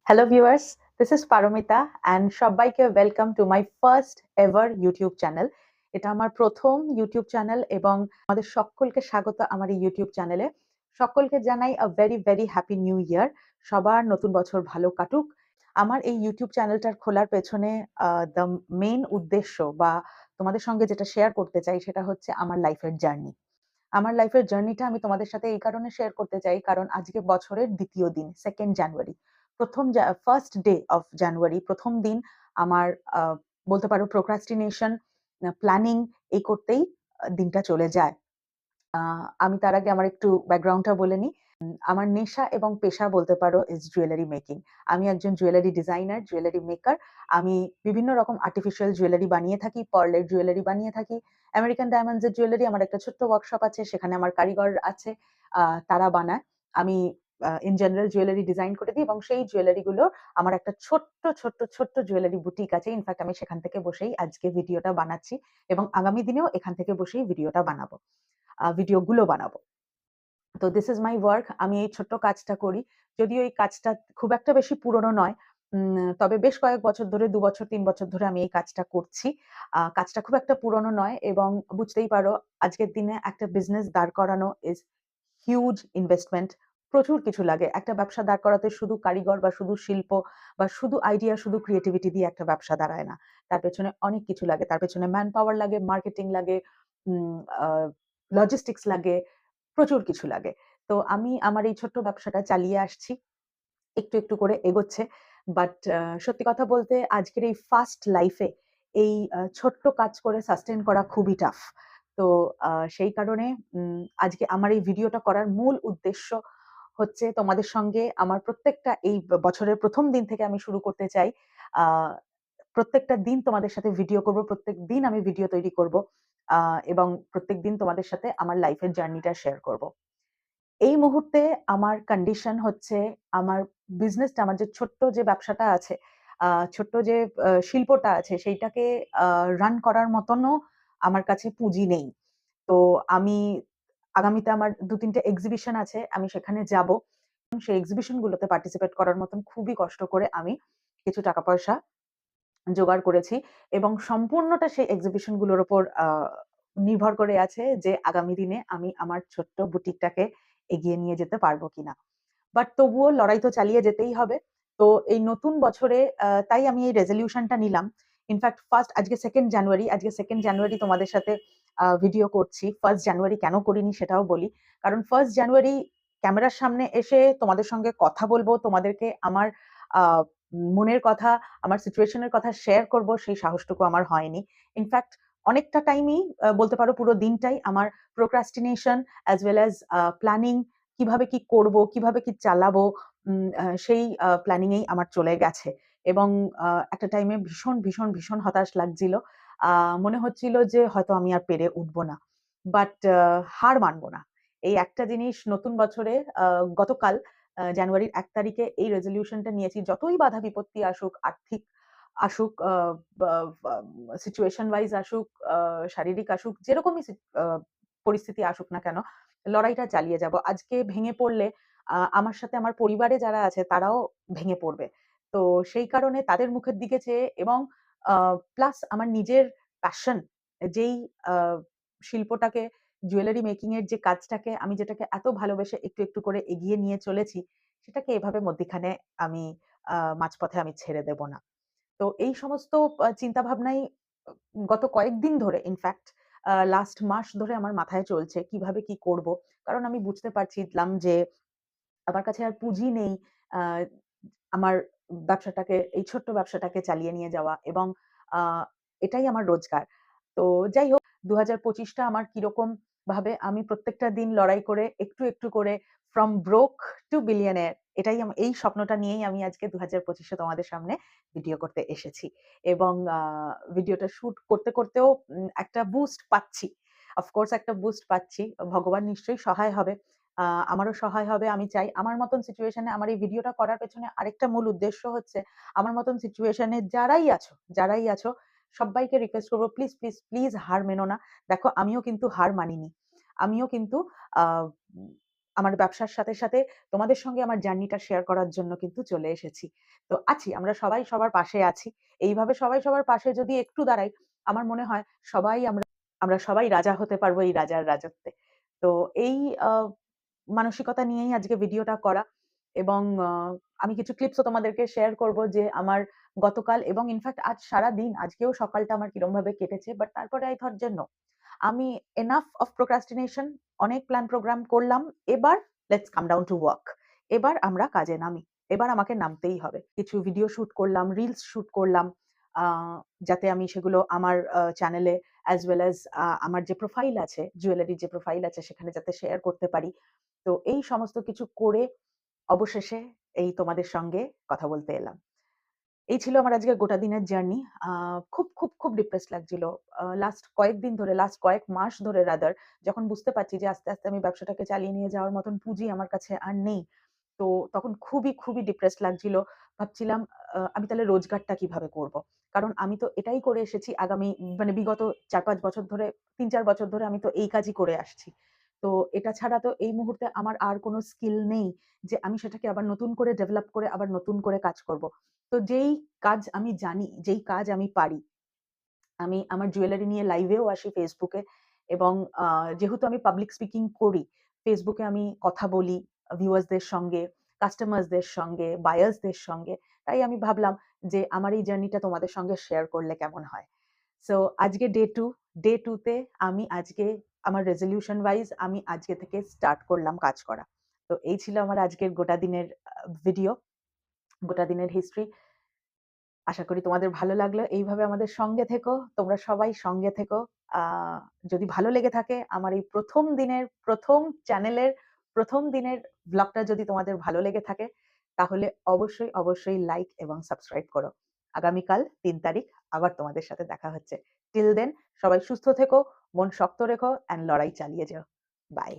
Hello viewers, this is Paramita and সবাইকে welcome to my first ever YouTube channel. এটা আমার প্রথম ইউটিউব চ্যানেল এবং আমাদের সকলকে স্বাগত আমার এই ইউটিউব চ্যানেলে। সকলকে জানাই a very very happy new year. সবার নতুন বছর ভালো কাটুক। আমার এই ইউটিউব চ্যানেলটার খোলার পেছনে দ্য মেইন উদ্দেশ্য বা তোমাদের সঙ্গে যেটা শেয়ার করতে চাই সেটা হচ্ছে আমার লাইফের জার্নি। আমার লাইফের জার্নিটা আমি তোমাদের সাথে এই কারণে শেয়ার করতে চাই কারণ আজকে বছরের দ্বিতীয় দিন 2nd January. First day of January, প্রথম দিন আমার বলতে পারো প্রোক্রাস্টিনেশন, প্ল্যানিং এই করতেই দিনটা চলে যায়। আমি তার আগে আমার একটু ব্যাকগ্রাউন্ডটা বলে নিই। আমার নেশা এবং পেশা বলতে পারো ইজ জুয়েলারি মেকিং। আমি একজন জুয়েলারি ডিজাইনার, জুয়েলারি মেকার। আমি বিভিন্ন রকম আর্টিফিশিয়াল জুয়েলারি বানিয়ে থাকি, পার্লের জুয়েলারি বানিয়ে থাকি। আমেরিকান ডায়মন্ডস এর জুয়েলারি আমার একটা ছোট্ট ওয়ার্কশপ আছে, সেখানে আমার কারিগর আছে, তারা বানায়। আমি ইন জেনারেল জুয়েলারি ডিজাইন করে দিই এবং সেই জুয়েলারি গুলো আমার একটা ছোট্ট জুয়েলারি বুটিক আছে। ইনফ্যাক্ট আমি সেখান থেকে বসেই আজকে ভিডিওটা বানাচ্ছি এবং আগামী দিনেও এখান থেকে বসেই ভিডিওগুলো বানাবো। তো দিস ইজ মাই ওয়ার্ক। আমি এই ছোট্ট কাজটা করি। যদিও এই কাজটা খুব একটা বেশি পুরনো নয়। তবে বেশ কয়েক বছর ধরে ২ বছর ৩ বছর ধরে আমি এই কাজটা করছি। কাজটা খুব একটা পুরনো নয় এবং বুঝতেই পারো আজকের দিনে একটা বিজনেস দাঁড় করানো ইজ হিউজ ইনভেস্টমেন্ট। প্রচুর কিছু লাগে। একটা ব্যবসা দাঁড় করাতে শুধু কারিগর বা শুধু শিল্প বা শুধু আইডিয়া, শুধু ক্রিয়েটিভিটি দিয়ে একটা ব্যবসা দাঁড়ায় না। তার পেছনে অনেক কিছু লাগে। তার পেছনে ম্যান পাওয়ার লাগে, মার্কেটিং লাগে, উম আ লজিস্টিক্স লাগে, প্রচুর কিছু লাগে। তো আমি আমার এই ছোট্ট ব্যবসাটা চালিয়ে আসছি। একটু করে এগোচ্ছে। বাট সত্যি কথা বলতে আজকের এই ফাস্ট লাইফে এই ছোট্ট কাজ করে সাস্টেইন করা খুবই টাফ। তো সেই কারণে আজকে আমার এই ভিডিওটা করার মূল উদ্দেশ্য হচ্ছে তোমাদের সঙ্গে আমার প্রত্যেকটা এই বছরের ১ম দিন থেকে আমি শুরু করতে চাই। আ প্রত্যেকটা দিন তোমাদের সাথে ভিডিও করব। প্রত্যেকদিন আমি ভিডিও তৈরি করব। এবং প্রত্যেকদিন তোমাদের সাথে আমার লাইফের জার্নিটা শেয়ার করব। এই মুহূর্তে আমার কন্ডিশন হচ্ছে আমার বিজনেসটা, আমার যে ছোট্ট যে ব্যবসাটা আছে, ছোট্ট যে শিল্পটা আছে সেইটাকে রান করার মতনও আমার কাছে পুঁজি নেই। তো আমি আগামীতে আমার ২-৩ টে এক্সিবিশন আছে। আমি সেখানে যাব। সেই এক্সিবিশন গুলোতে পার্টিসিপেট করার মতন খুবই কষ্ট করে আমি কিছু টাকা পয়সা জোগাড় করেছি এবং সম্পূর্ণটা সেই এক্সিবিশন গুলোর উপর নির্ভর করে আছে যে আগামী দিনে আমি আমার ছোট্ট বুটিকটাকে এগিয়ে নিয়ে যেতে পারবো কিনা। বাট তবুও লড়াই তো চালিয়ে যেতেই হবে। তো এই নতুন বছরে তাই আমি এই রেজোলিউশনটা নিলাম। ইনফ্যাক্ট আজকে 2nd জানুয়ারি, আজকে 2nd জানুয়ারি তোমাদের সাথে ভিডিও করছি। 1st জানুয়ারি কেন করিনি সেটাও বলি। কারণ 1st জানুয়ারি ক্যামেরার সামনে এসে তোমাদের সঙ্গে কথা বলবো, তোমাদেরকে আমার আ মনের কথা, আমার সিচুয়েশন এর কথা শেয়ার করব সেই সাহসটুকু আমার হয়নি। ইনফ্যাক্ট অনেকটা টাইমই বলতে পারো পুরো দিনটাই আমার procrastination as well as planning, কিভাবে কি করব, কিভাবে কি চালাবো, সেই প্ল্যানিং এই আমার চলে গেছে এবং একটা টাইমে ভীষণ হতাশ লাগছিল। আ মনে হচ্ছিল যে হয়তো আমি আর পেরে উঠবো না। বাট হার মানবো না। এই একটা জিনিস নতুন বছরে আ গতকাল জানুয়ারির ১ তারিখে এই রেজোলিউশনটা নিয়েছি। যতই বাধা বিপত্তি আসুক, আর্থিক আসুক, বা বা সিচুয়েশন ওয়াইজ আসুক, আ শারীরিক আসুক, যেরকমই পরিস্থিতি আসুক না কেন, লড়াইটা চালিয়ে যাব। আজকে ভেঙে পড়লে আমার সাথে আমার পরিবারে যারা আছে তারাও ভেঙে পড়বে। তো সেই কারণে তাদের মুখের দিকে চেয়ে এবং আ প্লাস আমার নিজের প্যাশন, যেই আ শিল্পটাকে, জুয়েলারি মেকিং এর যে কাজটাকে আমি যেটাকে এত ভালোবেসে একটু করে এগিয়ে নিয়ে চলেছি, সেটাকে এভাবে মধ্যিখানে আমি মাঝপথে আমি ছেড়ে দেব না। তো এই সমস্ত চিন্তাভাবনাই গত কয়েকদিন ধরে, ইনফ্যাক্ট লাস্ট মাস ধরে আমার মাথায় চলছে কিভাবে কি করব। কারণ আমি বুঝতে পারছিলাম যে আমার কাছে আর পুঁজি নেই আ আমার এই ছোট্ট ব্যবসাটাকে চালিয়ে নিয়ে যাওয়া এবং আ এটাই আমার রোজগার। তো যাই হোক, ২০২৫ টা আমার কিরকম ভাবে আমি প্রত্যেকটা দিন লড়াই করে একটু করে from broke to billionaire, এই স্বপ্নটা নিয়েই আমি আজকে ২০২৫ এ তোমাদের সামনে ভিডিও করতে এসেছি। এবং ভিডিওটা শুট করতেও একটা বুস্ট পাচ্ছি। অফ কোর্স একটা বুস্ট পাচ্ছি। ভগবান নিশ্চয়ই সহায় হবে। আ আমারও সহায় হবে। আমি চাই আমার মতন সিচুয়েশন এ আমার এই ভিডিওটা করার পেছনে আরেকটা মূল উদ্দেশ্য হচ্ছে আমার মতন সিচুয়েশন এ যারাই আছো সব্বাইকে রিকোয়েস্ট করব, প্লিজ হার মেনো না। দেখো আমিও কিন্তু হার মানিনি। আমিও কিন্তু আ আমার ব্যবসার সাথে তোমাদের সঙ্গে আমার জার্নিটা শেয়ার করার জন্য কিন্তু চলে এসেছি। তো আছি, আমরা সবাই সবার পাশে আছি। এইভাবে সবাই সবার পাশে যদি একটু দাঁড়াই, আমার মনে হয় আমরা সবাই রাজা হতে পারবো এই রাজার রাজত্বে। তো এই আ মানসিকতা নিয়েই আজকে ভিডিওটা করা এবং আমি কিছু ক্লিপসও তোমাদেরকে শেয়ার করব যে আমার গতকাল এবং ইনফ্যাক্ট আজ সারাদিন, আজকেও সকালটা আমার কিরমভাবে কেটেছে। বাট তারপরে I thought যে নো, আমি enough of procrastination, অনেক প্ল্যান প্রোগ্রাম করলাম। এবার let's come down to work. এবার আমরা কাজে নামি। এবার আমাকে নামতেই হবে। কিছু ভিডিও শুট করলাম, রিলস শুট করলাম। আ যাতে আমি সেগুলো আমার চ্যানেলে as well as আমার যে প্রোফাইল আছে, জুয়েলারির যে প্রোফাইল আছে সেখানে যাতে শেয়ার করতে পারি। তো এই সমস্ত কিছু করে অবশেষে এই তোমাদের সঙ্গে কথা বলতে এলাম। এই ছিল আমার আজকের গোটা দিনের জার্নি। খুব ডিপ্রেসড লাগছিল। লাস্ট কয়েকদিন ধরে, লাস্ট কয়েক মাস ধরে রাদার, যখন বুঝতে পারছি যে আস্তে আমি ব্যবসাটাকে চালিয়ে নিয়ে যাওয়ার মতন পুঁজি আমার কাছে আর নেই। তো তখন খুবই ডিপ্রেসড লাগছিল। ভাবছিলাম আমি তাহলে রোজগারটা কিভাবে করব? কারণ আমি তো এটাই করে এসেছি আগামী মানে বিগত ৪-৫ বছর ধরে, ৩-৪ বছর ধরে আমি তো এই কাজই করে আসছি। তো এটা ছাড়া তো এই মুহূর্তে আমার আর কোনো স্কিল নেই যে আমি সেটাকে আবার নতুন করে ডেভেলপ করে আবার নতুন করে কাজ করব। তো যেই কাজ আমি জানি, যেই কাজ আমি পারি, আমি আমার জুয়েলারি নিয়ে লাইভেও আসি ফেসবুকে এবং যেহেতু আমি পাবলিক স্পিকিং করি, ফেসবুকে আমি কথা বলি ভিউয়ার্সদের সঙ্গে, কাস্টমার্সদের সঙ্গে, বায়ার্সদের সঙ্গে। তাই আমি ভাবলাম যে আমার এই জার্নিটা তোমাদের সঙ্গে শেয়ার করলে কেমন হয়। সো আজকে ডে 2 তে আমি আজকে আমার রেজোলিউশন ওয়াইজ আমি আজকে থেকে স্টার্ট করলাম কাজ করা। তো এই ছিল আমার আজকের গোটা দিনের ভিডিও, গোটা দিনের হিস্ট্রি। আশা করি তোমাদের ভালো লাগলো। এইভাবে আমাদের সঙ্গে থেকো। তোমরা সবাই সঙ্গে থেকো। আ যদি ভালো লেগে থাকে আমার এই ১ম দিনের ১ম চ্যানেলের ১ম দিনের ভ্লগটা যদি তোমাদের ভালো লেগে থাকে, তাহলে অবশ্যই লাইক এবং সাবস্ক্রাইব করো। আগামীকাল ৩ তারিখ আবার তোমাদের সাথে দেখা হচ্ছে। টিল দেন সবাই সুস্থ থেকো, মন শক্ত রেখো অ্যান্ড লড়াই চালিয়ে যাও। বাই।